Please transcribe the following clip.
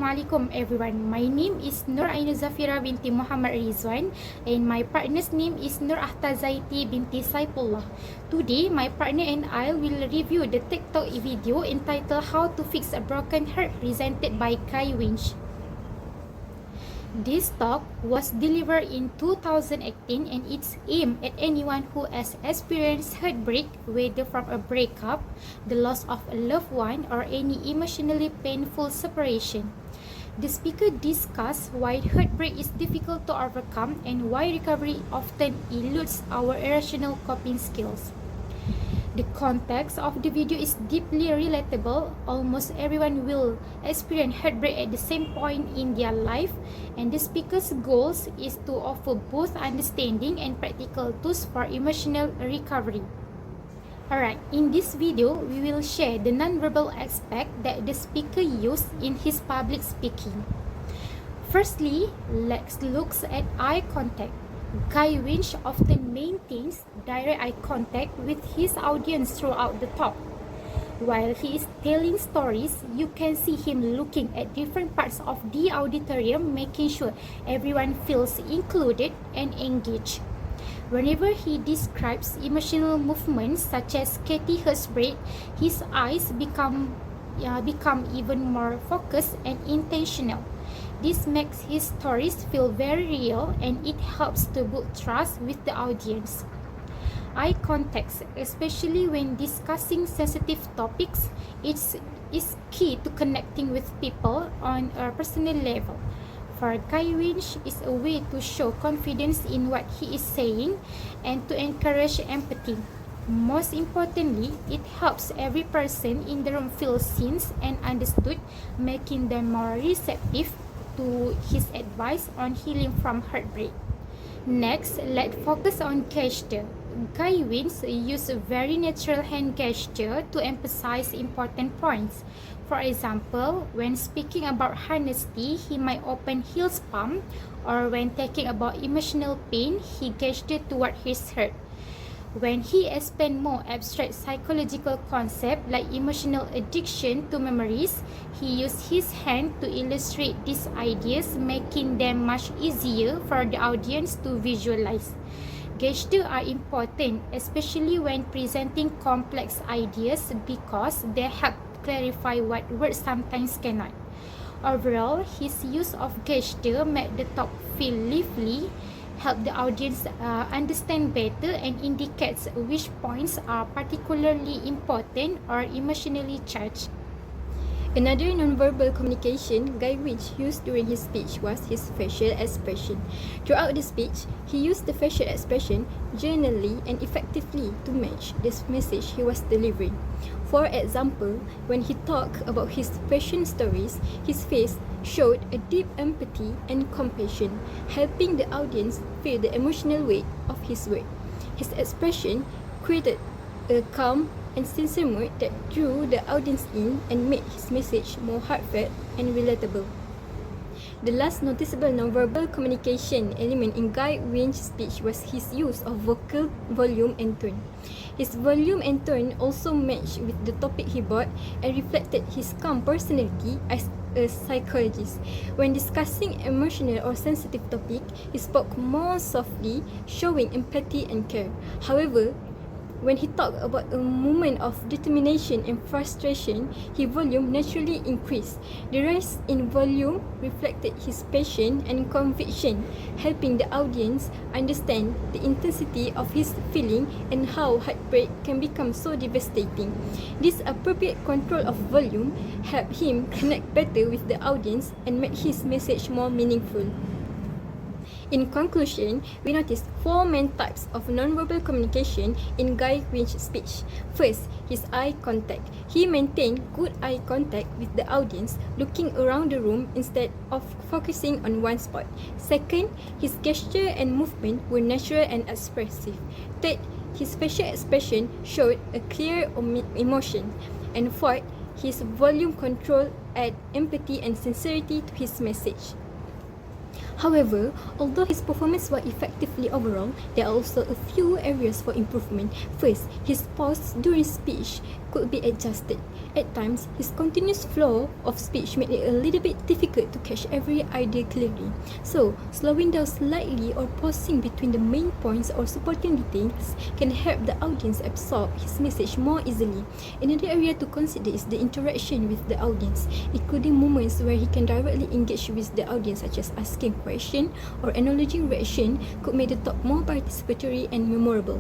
Assalamualaikum everyone. My name is AINUL ZAFIRAH binti Muhammad RIDZUAN and my partner's name is AKHTAR ZAITI binti SAIPULLAH. Today, my partner and I will review the TikTok video entitled How to Fix a Broken Heart presented by Kai Winch. This talk was delivered in 2018 and it's aimed at anyone who has experienced heartbreak, whether from a breakup, the loss of a loved one, or any emotionally painful separation. The speaker discussed why heartbreak is difficult to overcome and why recovery often eludes our irrational coping skills. The context of the video is deeply relatable. Almost everyone will experience heartbreak at the same point in their life, and the speaker's goals is to offer both understanding and practical tools for emotional recovery. Alright, in this video, we will share the non-verbal aspect that the speaker used in his public speaking. Firstly, let's look at eye contact. Kai Winch often maintains direct eye contact with his audience throughout the talk. While he is telling stories, you can see him looking at different parts of the auditorium, making sure everyone feels included and engaged. Whenever he describes emotional movements such as Katie Hearstbreak, his eyes become even more focused and intentional. This makes his stories feel very real and it helps to build trust with the audience. Eye contact, especially when discussing sensitive topics, is key to connecting with people on a personal level. For Kai Winch, is a way to show confidence in what he is saying and to encourage empathy. Most importantly, it helps every person in the room feel seen and understood, making them more receptive to his advice on healing from heartbreak. Next, let's focus on gesture. Kai Winch used a very natural hand gesture to emphasize important points. For example, when speaking about honesty, he might open his palm, or when talking about emotional pain, he gestured toward his heart. When he explained more abstract psychological concepts like emotional addiction to memories, he used his hand to illustrate these ideas, making them much easier for the audience to visualize. Gestures are important, especially when presenting complex ideas, because they help clarify what words sometimes cannot. Overall, his use of gesture made the talk feel lively, help the audience understand better, and indicates which points are particularly important or emotionally charged. Another nonverbal communication Kai Winch used during his speech was his facial expression. Throughout the speech, he used the facial expression generally and effectively to match the message he was delivering. For example, when he talked about his passion stories, his face showed a deep empathy and compassion, helping the audience feel the emotional weight of his work. His expression created a calm and sincere mood that drew the audience in and made his message more heartfelt and relatable. The last noticeable nonverbal communication element in Kai Winch's speech was his use of vocal volume and tone. His volume and tone also matched with the topic he brought and reflected his calm personality as a psychologist. When discussing emotional or sensitive topic, he spoke more softly, showing empathy and care. However, when he talked about a moment of determination and frustration, his volume naturally increased. The rise in volume reflected his passion and conviction, helping the audience understand the intensity of his feeling and how heartbreak can become so devastating. This appropriate control of volume helped him connect better with the audience and make his message more meaningful. In conclusion, we noticed four main types of nonverbal communication in Kai Winch's speech. First, his eye contact. He maintained good eye contact with the audience, looking around the room instead of focusing on one spot. Second, his gesture and movement were natural and expressive. Third, his facial expression showed a clear emotion. And fourth, his volume control added empathy and sincerity to his message. However, although his performance was effectively overall, there are also a few areas for improvement. First, his pause during speech could be adjusted. At times, his continuous flow of speech made it a little bit difficult to catch every idea clearly. So, slowing down slightly or pausing between the main points or supporting details can help the audience absorb his message more easily. Another area to consider is the interaction with the audience, including moments where he can directly engage with the audience, such as asking questions or acknowledging reaction, could make the talk more participatory and memorable.